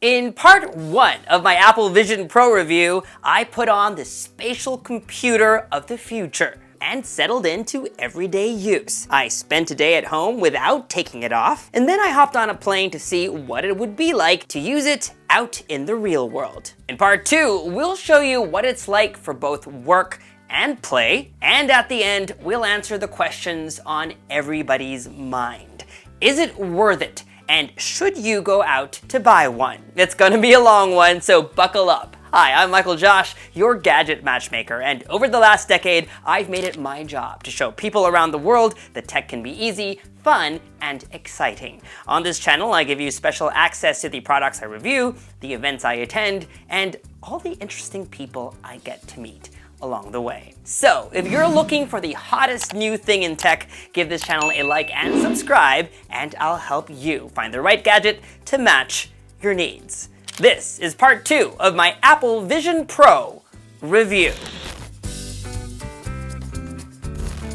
In part 1 of my Apple Vision Pro review, I put on the spatial computer of the future and settled into everyday use. I spent a day at home without taking it off, and then I hopped on a plane to see what it would be like to use it out in the real world. In part 2, we'll show you what it's like for both work and play, and at the end, we'll answer the questions on everybody's mind. Is it worth it? And should you go out to buy one? It's gonna be a long one, so buckle up. Hi, I'm MICHAELJOSH, your gadget matchmaker, and over the last decade, I've made it my job to show people around the world that tech can be easy, fun, and exciting. On this channel, I give you special access to the products I review, the events I attend, and all the interesting people I get to meet along the way. So, if you're looking for the hottest new thing in tech, give this channel a like and subscribe, and I'll help you find the right gadget to match your needs. This is part 2 of my Apple Vision Pro review.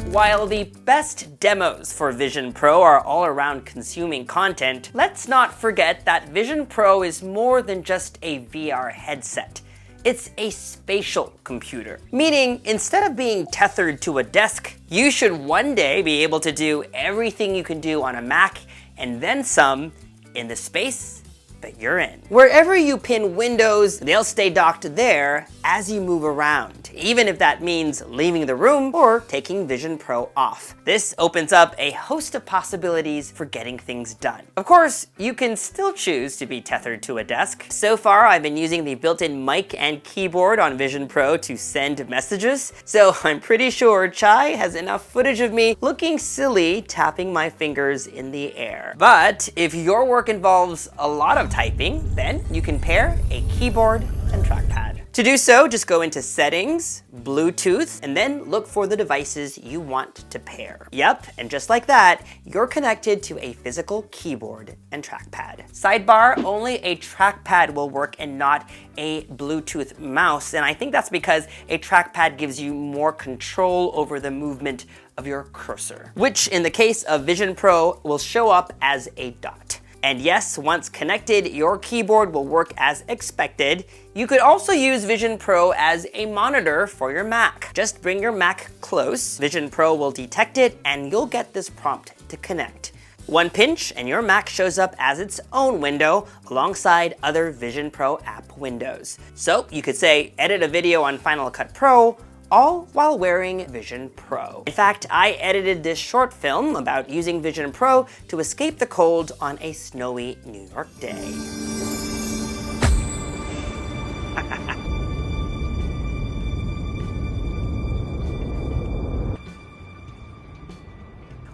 While the best demos for Vision Pro are all around consuming content, let's not forget that Vision Pro is more than just a VR headset. It's a spatial computer, meaning instead of being tethered to a desk, you should one day be able to do everything you can do on a Mac and then some in the space that you're in. Wherever you pin windows, they'll stay docked there as you move around, even if that means leaving the room or taking Vision Pro off. This opens up a host of possibilities for getting things done. Of course, you can still choose to be tethered to a desk. So far, I've been using the built-in mic and keyboard on Vision Pro to send messages, so I'm pretty sure Chai has enough footage of me looking silly tapping my fingers in the air. But if your work involves a lot of typing, then you can pair a keyboard and trackpad. To do so, just go into Settings, Bluetooth, and then look for the devices you want to pair. Yep, and just like that, you're connected to a physical keyboard and trackpad. Sidebar, only a trackpad will work and not a Bluetooth mouse, and I think that's because a trackpad gives you more control over the movement of your cursor, which in the case of Vision Pro will show up as a dot. And yes, once connected, your keyboard will work as expected. You could also use Vision Pro as a monitor for your Mac. Just bring your Mac close, Vision Pro will detect it, and you'll get this prompt to connect. One pinch and your Mac shows up as its own window alongside other Vision Pro app windows. So you could say, edit a video on Final Cut Pro, all while wearing Vision Pro. In fact, I edited this short film about using Vision Pro to escape the cold on a snowy New York day.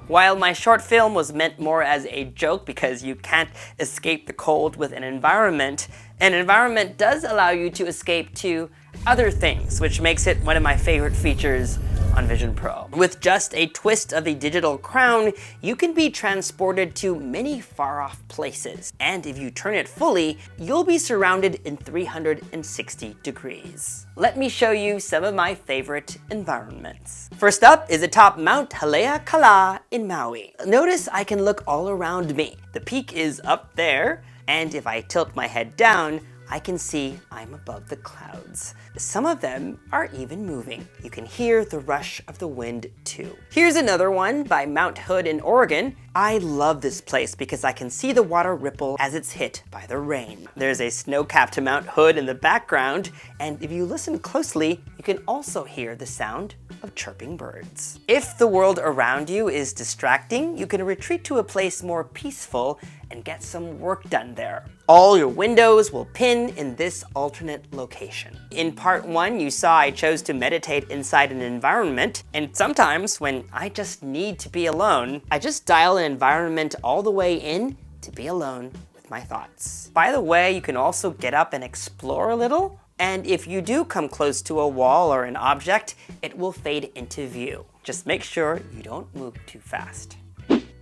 While my short film was meant more as a joke because you can't escape the cold with an environment does allow you to escape to other things, which makes it one of my favorite features on Vision Pro. With just a twist of the digital crown, you can be transported to many far-off places. And if you turn it fully, you'll be surrounded in 360 degrees. Let me show you some of my favorite environments. First up is atop Mount Haleakala in Maui. Notice I can look all around me. The peak is up there, and if I tilt my head down, I can see I'm above the clouds. Some of them are even moving. You can hear the rush of the wind too. Here's another one by Mount Hood in Oregon. I love this place because I can see the water ripple as it's hit by the rain. There's a snow-capped Mount Hood in the background, and if you listen closely, you can also hear the sound of chirping birds. If the world around you is distracting, you can retreat to a place more peaceful and get some work done there. All your windows will pin in this alternate location. In part 1, you saw I chose to meditate inside an environment, and sometimes when I just need to be alone, I just dial an environment all the way in to be alone with my thoughts. By the way, you can also get up and explore a little, and if you do come close to a wall or an object, it will fade into view. Just make sure you don't move too fast.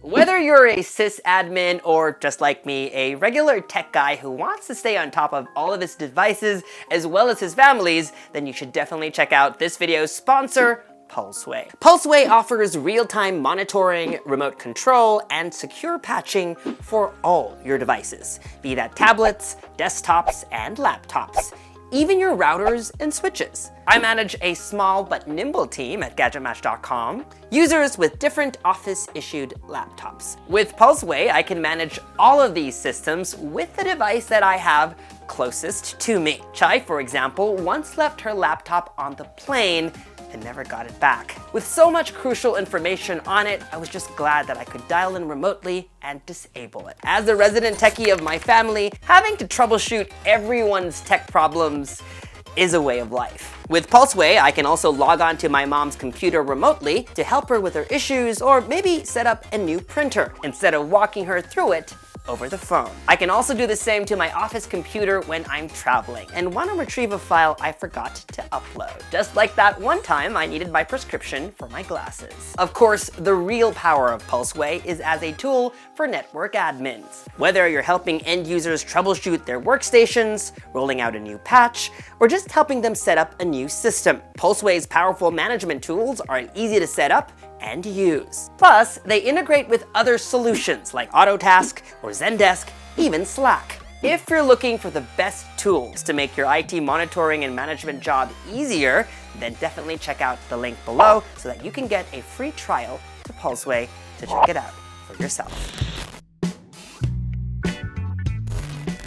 Whether you're a sysadmin or, just like me, a regular tech guy who wants to stay on top of all of his devices as well as his family's, then you should definitely check out this video's sponsor, Pulseway. Pulseway offers real-time monitoring, remote control, and secure patching for all your devices, be that tablets, desktops, and laptops, even your routers and switches. I manage a small but nimble team at GadgetMatch.com, users with different Office-issued laptops. With Pulseway, I can manage all of these systems with the device that I have closest to me. Chai, for example, once left her laptop on the plane and never got it back. With so much crucial information on it, I was just glad that I could dial in remotely and disable it. As the resident techie of my family, having to troubleshoot everyone's tech problems is a way of life. With Pulseway, I can also log on to my mom's computer remotely to help her with her issues or maybe set up a new printer instead of walking her through it over the phone. I can also do the same to my office computer when I'm traveling and want to retrieve a file I forgot to upload. Just like that one time I needed my prescription for my glasses. Of course, the real power of Pulseway is as a tool for network admins. Whether you're helping end users troubleshoot their workstations, rolling out a new patch, or just helping them set up a new system, Pulseway's powerful management tools are easy to set up and use. Plus, they integrate with other solutions like Autotask or Zendesk, even Slack. If you're looking for the best tools to make your IT monitoring and management job easier, then definitely check out the link below so that you can get a free trial to Pulseway to check it out for yourself.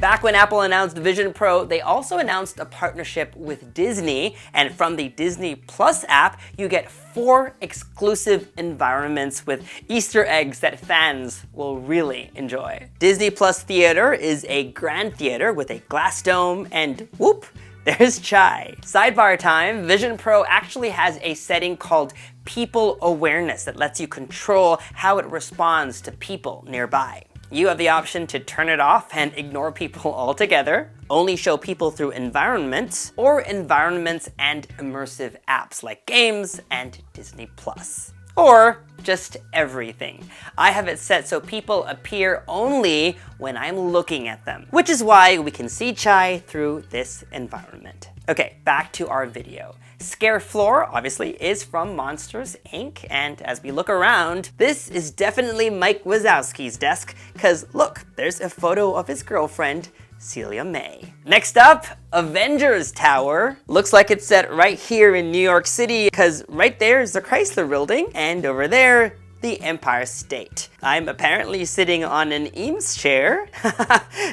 Back when Apple announced Vision Pro, they also announced a partnership with Disney, and from the Disney Plus app, you get 4 exclusive environments with Easter eggs that fans will really enjoy. Disney Plus Theater is a grand theater with a glass dome, and whoop, there's Chai. Sidebar time, Vision Pro actually has a setting called People Awareness that lets you control how it responds to people nearby. You have the option to turn it off and ignore people altogether, only show people through environments, or environments and immersive apps like games and Disney Plus. Or just everything. I have it set so people appear only when I'm looking at them, which is why we can see Chai through this environment. Okay, back to our video. Scare Floor, obviously, is from Monsters, Inc. And as we look around, this is definitely Mike Wazowski's desk, because look, there's a photo of his girlfriend, Celia May. Next up, Avengers Tower. Looks like it's set right here in New York City, because right there is the Chrysler Building, and over there, the Empire State. I'm apparently sitting on an Eames chair.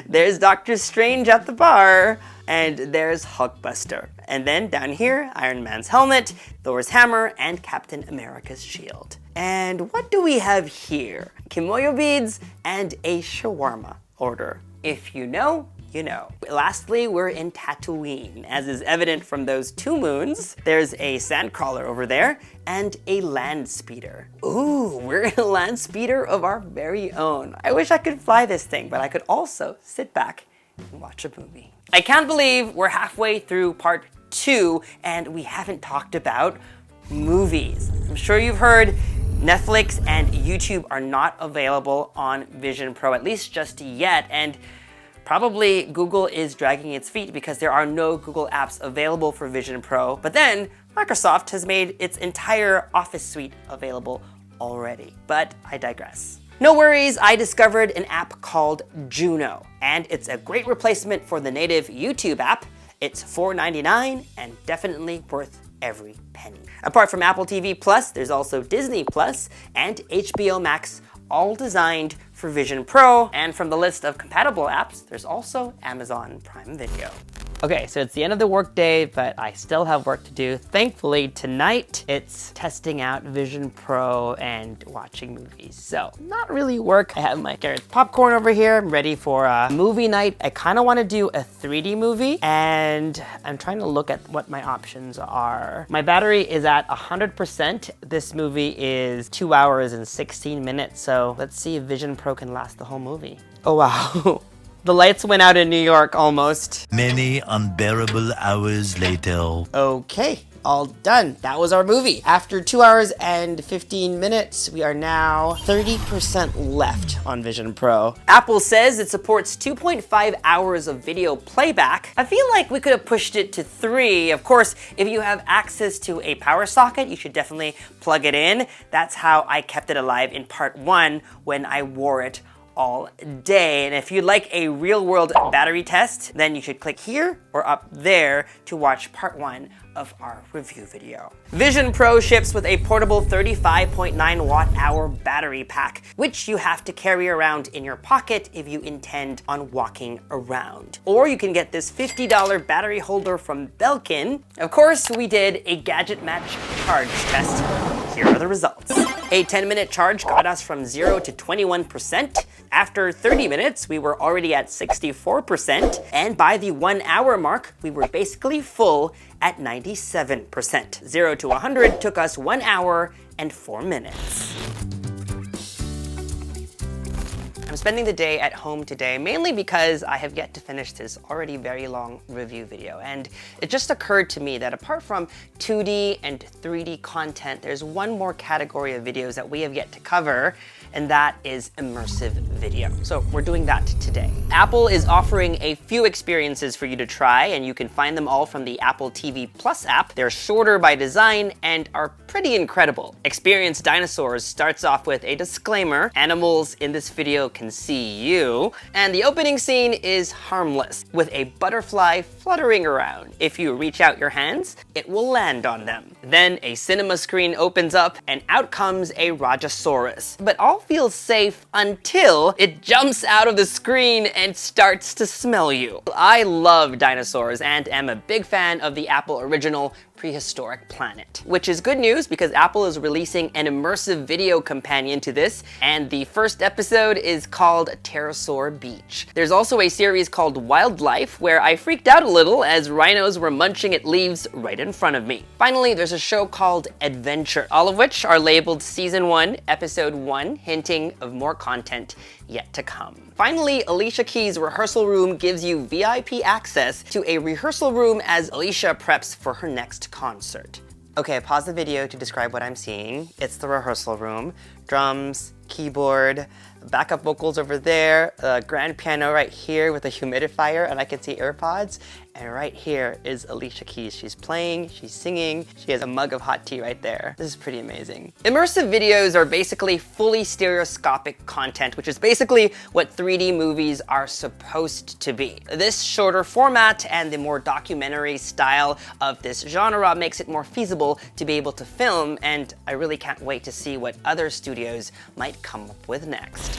There's Doctor Strange at the bar. And there's Hulkbuster. And then down here, Iron Man's helmet, Thor's hammer, and Captain America's shield. And what do we have here? Kimoyo beads and a shawarma order. If you know, you know. Lastly, we're in Tatooine. As is evident from those 2 moons, there's a sandcrawler over there and a land speeder. Ooh, we're in a land speeder of our very own. I wish I could fly this thing, but I could also sit back and watch a movie. I can't believe we're halfway through part 2 and we haven't talked about movies. I'm sure you've heard Netflix and YouTube are not available on Vision Pro, at least just yet, and probably Google is dragging its feet because there are no Google apps available for Vision Pro, but then Microsoft has made its entire Office suite available already. But I digress. No worries, I discovered an app called Juno, and it's a great replacement for the native YouTube app. It's $4.99 and definitely worth every penny. Apart from Apple TV Plus, there's also Disney Plus and HBO Max, all designed for Vision Pro. And from the list of compatible apps, there's also Amazon Prime Video. Okay, so it's the end of the workday, but I still have work to do. Thankfully, tonight it's testing out Vision Pro and watching movies. So, not really work. I have my carrot popcorn over here. I'm ready for a movie night. I kind of want to do a 3D movie, and I'm trying to look at what my options are. My battery is at 100%. This movie is 2 hours and 16 minutes, so let's see if Vision Pro can last the whole movie. Oh, wow. The lights went out in New York almost. Many unbearable hours later. Okay, all done. That was our movie. After 2 hours and 15 minutes, we are now 30% left on Vision Pro. Apple says it supports 2.5 hours of video playback. I feel like we could have pushed it to 3. Of course, if you have access to a power socket, you should definitely plug it in. That's how I kept it alive in part 1 when I wore it all day. And if you'd like a real-world battery test, then you should click here or up there to watch part 1 of our review video. Vision Pro ships with a portable 35.9 watt-hour battery pack, which you have to carry around in your pocket if you intend on walking around. Or you can get this $50 battery holder from Belkin. Of course, we did a GadgetMatch Charge Test. Here are the results. A 10-minute charge got us from 0 to 21%. After 30 minutes, we were already at 64%. And by the 1 hour mark, we were basically full at 97%. 0 to 100 took us 1 hour and 4 minutes. I'm spending the day at home today, mainly because I have yet to finish this already very long review video. And it just occurred to me that apart from 2D and 3D content, there's one more category of videos that we have yet to cover, and that is immersive video. So we're doing that today. Apple is offering a few experiences for you to try, and you can find them all from the Apple TV Plus app. They're shorter by design and are pretty incredible. Experience Dinosaurs starts off with a disclaimer. Animals in this video can see you. And the opening scene is harmless, with a butterfly fluttering around. If you reach out your hands, it will land on them. Then a cinema screen opens up and out comes a Rajasaurus. But all feels safe until it jumps out of the screen and starts to smell you. I love dinosaurs and am a big fan of the Apple original Prehistoric Planet, which is good news because Apple is releasing an immersive video companion to this, and the first episode is called Pterosaur Beach. There's also a series called Wildlife where I freaked out a little as rhinos were munching at leaves right in front of me. Finally, there's a show called Adventure, all of which are labeled Season 1, Episode 1, hinting of more content yet to come. Finally, Alicia Keys' rehearsal room gives you VIP access to a rehearsal room as Alicia preps for her next concert. Okay, pause the video to describe what I'm seeing. It's the rehearsal room. Drums, keyboard, backup vocals over there, a grand piano right here with a humidifier, and I can see AirPods. And right here is Alicia Keys. She's playing, she's singing, she has a mug of hot tea right there. This is pretty amazing. Immersive videos are basically fully stereoscopic content, which is basically what 3D movies are supposed to be. This shorter format and the more documentary style of this genre makes it more feasible to be able to film, and I really can't wait to see what other studios might come up with next.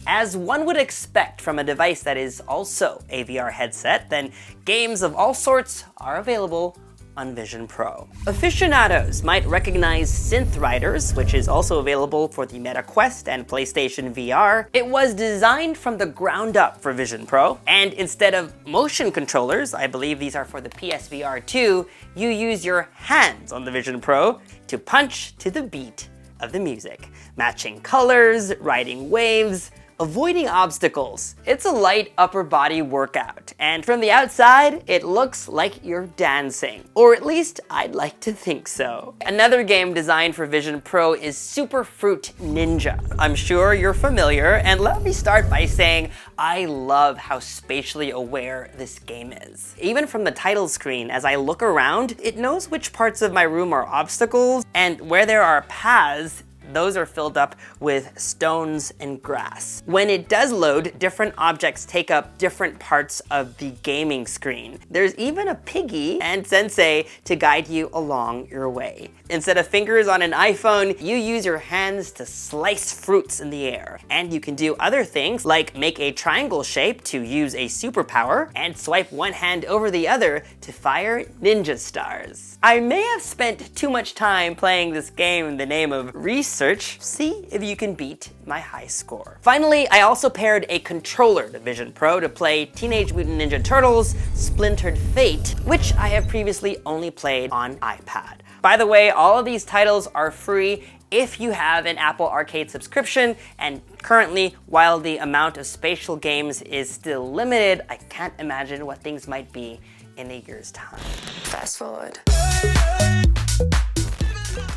As one would expect from a device that is also a VR headset, then games of all sorts are available on Vision Pro. Aficionados might recognize Synth Riders, which is also available for the Meta Quest and PlayStation VR. It was designed from the ground up for Vision Pro, and instead of motion controllers, I believe these are for the PSVR 2, you use your hands on the Vision Pro to punch to the beat of the music, matching colors, riding waves, avoiding obstacles. It's a light upper body workout, and from the outside, it looks like you're dancing. Or at least I'd like to think so. Another game designed for Vision Pro is Super Fruit Ninja. I'm sure you're familiar, and let me start by saying I love how spatially aware this game is. Even from the title screen, as I look around, it knows which parts of my room are obstacles, and where there are paths, those are filled up with stones and grass. When it does load, different objects take up different parts of the gaming screen. There's even a piggy and sensei to guide you along your way. Instead of fingers on an iPhone, you use your hands to slice fruits in the air. And you can do other things like make a triangle shape to use a superpower and swipe one hand over the other to fire ninja stars. I may have spent too much time playing this game in the name of research. See if you can beat my high score. Finally, I also paired a controller to Vision Pro to play Teenage Mutant Ninja Turtles Splintered Fate, which I have previously only played on iPad. By the way, all of these titles are free if you have an Apple Arcade subscription, and currently, while the amount of spatial games is still limited, I can't imagine what things might be in a year's time. Fast forward.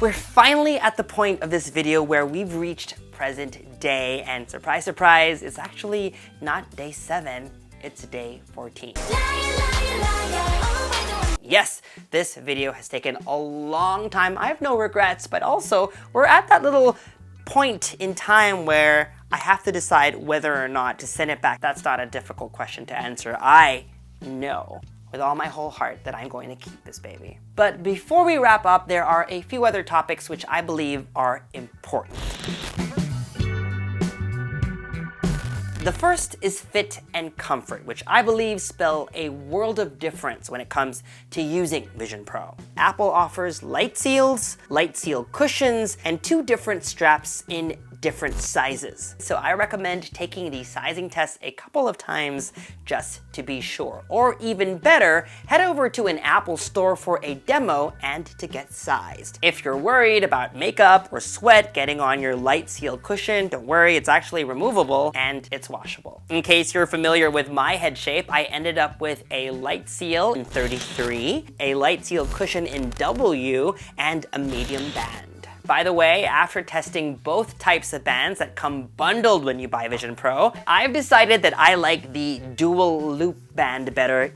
We're finally at the point of this video where we've reached present day, and surprise, surprise, it's actually not day 7, it's day 14. Yes, this video has taken a long time. I have no regrets, but also we're at that little point in time where I have to decide whether or not to send it back. That's not a difficult question to answer. I know with all my whole heart that I'm going to keep this baby. But before we wrap up, there are a few other topics which I believe are important. The first is fit and comfort, which I believe spell a world of difference when it comes to using Vision Pro. Apple offers light seals, light seal cushions, and 2 different straps in different sizes. So I recommend taking the sizing test a couple of times just to be sure. Or even better, head over to an Apple store for a demo and to get sized. If you're worried about makeup or sweat getting on your light seal cushion, don't worry, it's actually removable and it's washable. In case you're familiar with my head shape, I ended up with a light seal in 33, a light seal cushion in W, and a medium band. By the way, after testing both types of bands that come bundled when you buy Vision Pro, I've decided that I like the dual loop band better,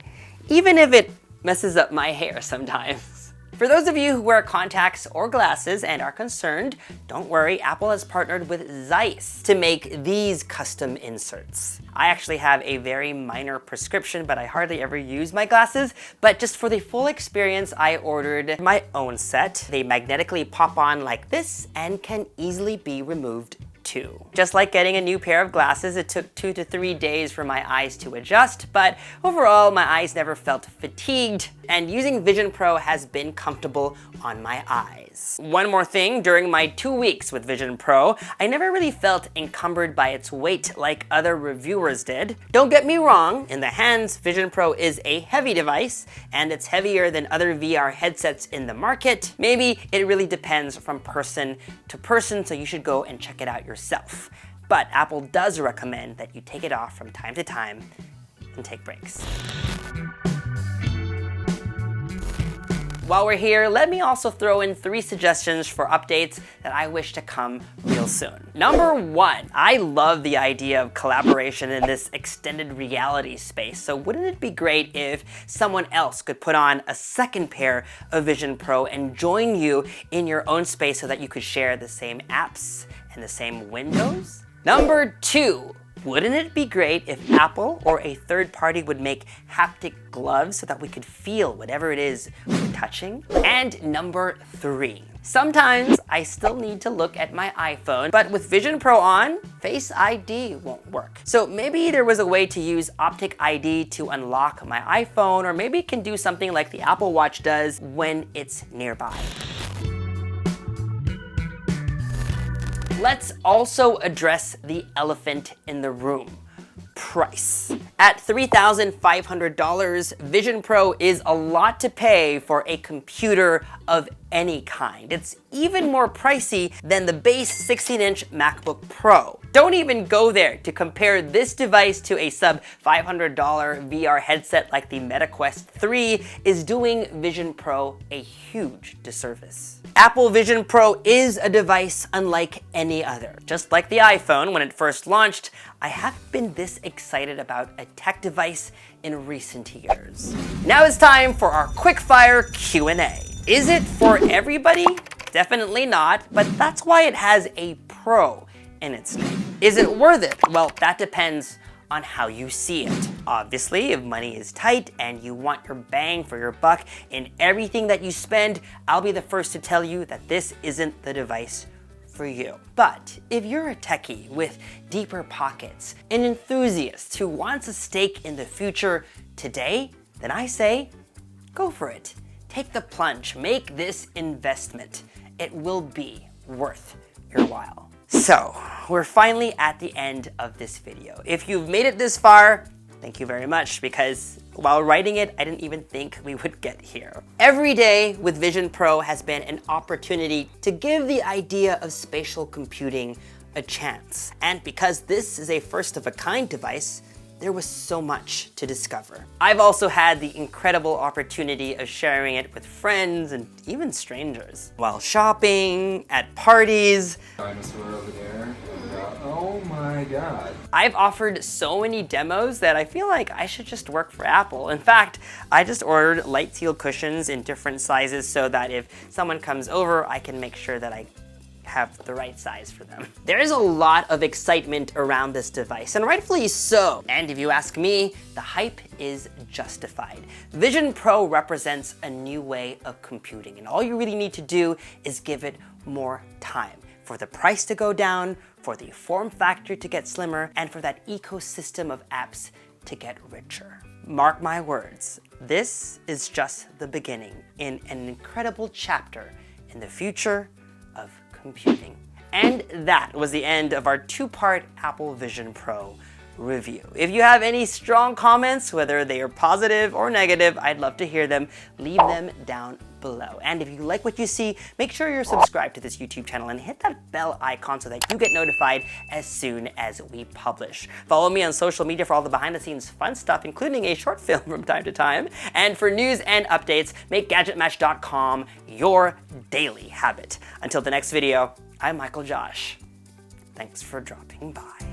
even if it messes up my hair sometimes. For those of you who wear contacts or glasses and are concerned, don't worry, Apple has partnered with Zeiss to make these custom inserts. I actually have a very minor prescription, but I hardly ever use my glasses. But just for the full experience, I ordered my own set. They magnetically pop on like this and can easily be removed too. Just like getting a new pair of glasses, it took 2 to 3 days for my eyes to adjust, but overall my eyes never felt fatigued, and using Vision Pro has been comfortable on my eyes. One more thing, during my 2 weeks with Vision Pro, I never really felt encumbered by its weight like other reviewers did. Don't get me wrong, in the hands, Vision Pro is a heavy device, and it's heavier than other VR headsets in the market. Maybe it really depends from person to person, so you should go and check it out yourself. But Apple does recommend that you take it off from time to time and take breaks. While we're here, let me also throw in 3 suggestions for updates that I wish to come real soon. Number 1, I love the idea of collaboration in this extended reality space. So wouldn't it be great if someone else could put on a second pair of Vision Pro and join you in your own space so that you could share the same apps and the same windows? Number 2, wouldn't it be great if Apple or a third party would make haptic gloves so that we could feel whatever it is we're touching? And number 3, sometimes I still need to look at my iPhone, but with Vision Pro on, Face ID won't work. So maybe there was a way to use Optic ID to unlock my iPhone, or maybe it can do something like the Apple Watch does when it's nearby. Let's also address the elephant in the room: price. At $3,500, Vision Pro is a lot to pay for a computer of any kind. It's even more pricey than the base 16-inch MacBook Pro. Don't even go there to compare this device to a sub $500 VR headset like the Meta Quest 3 is doing Vision Pro a huge disservice. Apple Vision Pro is a device unlike any other. Just like the iPhone when it first launched, I haven't been this excited about a tech device in recent years. Now it's time for our quick-fire Q&A. Is it for everybody? Definitely not, but that's why it has a Pro in its name. Is it worth it? Well, that depends on how you see it. Obviously, if money is tight and you want your bang for your buck in everything that you spend, I'll be the first to tell you that this isn't the device for you. But if you're a techie with deeper pockets, an enthusiast who wants a stake in the future today, then I say, go for it. Take the plunge, make this investment. It will be worth your while. So, we're finally at the end of this video. If you've made it this far, thank you very much, because While writing it, I didn't even think we would get here. Every day with Vision Pro has been an opportunity to give the idea of spatial computing a chance. And because this is a first-of-a-kind device, there was so much to discover. I've also had the incredible opportunity of sharing it with friends and even strangers. While shopping, at parties. Dinosaur over there. Oh my god. I've offered so many demos that I feel like I should just work for Apple. In fact, I just ordered light seal cushions in different sizes so that if someone comes over, I can make sure that I have the right size for them. There is a lot of excitement around this device, and rightfully so. And if you ask me, the hype is justified. Vision Pro represents a new way of computing, and all you really need to do is give it more time for the price to go down, for the form factor to get slimmer, and for that ecosystem of apps to get richer. Mark my words, this is just the beginning in an incredible chapter in the future of computing. And that was the end of our two-part Apple Vision Pro review. If you have any strong comments, whether they are positive or negative, I'd love to hear them. Leave them down below. And if you like what you see, make sure you're subscribed to this YouTube channel and hit that bell icon so that you get notified as soon as we publish. Follow me on social media for all the behind-the-scenes fun stuff, including a short film from time to time. And for news and updates, make GadgetMatch.com your daily habit. Until the next video, I'm MICHAELJOSH. Thanks for dropping by.